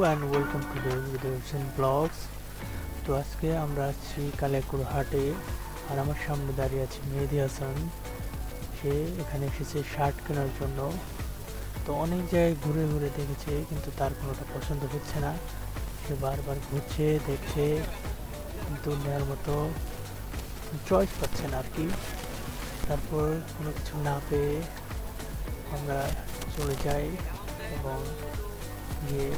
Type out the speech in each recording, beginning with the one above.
and welcome to the Videos Vlogs. তো আজকে আমরা আছি কালিয়াকৈর হাটে, আর আমার সামনে দাঁড়িয়ে আছে মেহেদি হাসান। সে এখানে এসেছে শার্ট কেনার জন্য। তো অনেক জায়গায় ঘুরে ঘুরে দেখেছে, কিন্তু তার কোনোটা পছন্দ হচ্ছে না। সে বারবার ঘুরছে, দেখছে, কিন্তু নেওয়ার মতো চয়েস পাচ্ছে না আর কি। তারপর কোনো কিছু না পেয়ে আমরা চলে যাই এবং গিয়ে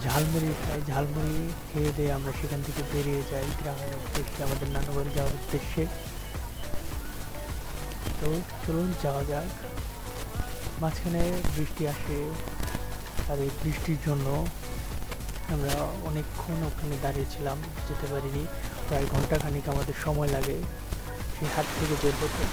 ঝালমুড়ি খাই। ঝালমুড়ি খেয়ে দিয়ে আমরা সেখান থেকে বেরিয়ে যাই গ্রামের উদ্দেশ্যে, আমাদের নানুবাড়ি যাওয়ার উদ্দেশ্যে। তো চলুন যাওয়া যাক। মাঝখানে বৃষ্টি আসে, আর এই বৃষ্টির জন্য আমরা অনেকক্ষণ ওখানে দাঁড়িয়েছিলাম, যেতে পারিনি। প্রায় ঘন্টাখানিক আমাদের সময় লাগে সেই হাট থেকে বের হতে।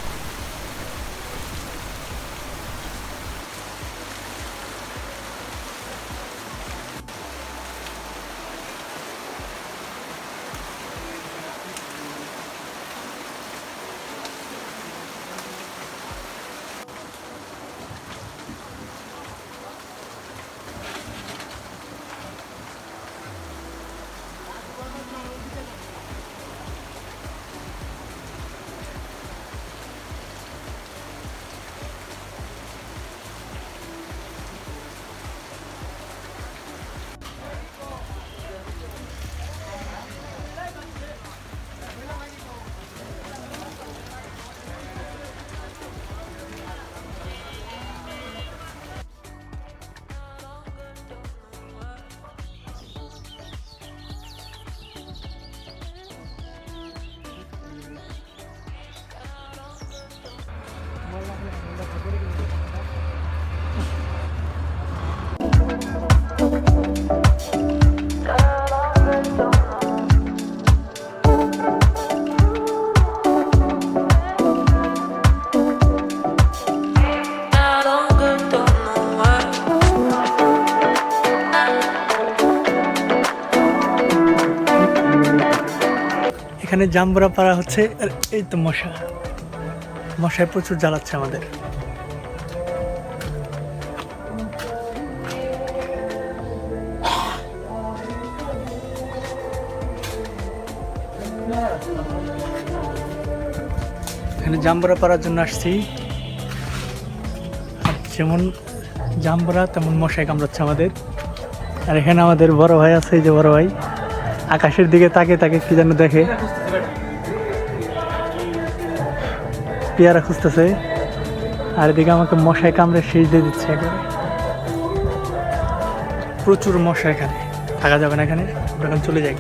এখানে জাম্বুরা পাড়া হচ্ছে, আর এই তো মশায় প্রচুর জ্বালাচ্ছে আমাদের। এখানে জাম্বুরা পাড়ার জন্য আসছি, আর যেমন জাম্বুরা তেমন মশায় কামড়াচ্ছে আমাদের। আর এখানে আমাদের বড় ভাই আছে, এই যে বড় ভাই আকাশের দিকে তাকে কি যেন দেখে, পেয়ারা খুঁজতেছে। আর এদিকে আমাকে মশায় কামড়ে শেষ দিয়ে দিচ্ছে একবারে। প্রচুর মশা, এখানে থাকা যাবে না, এখানে এখন চলে যাই।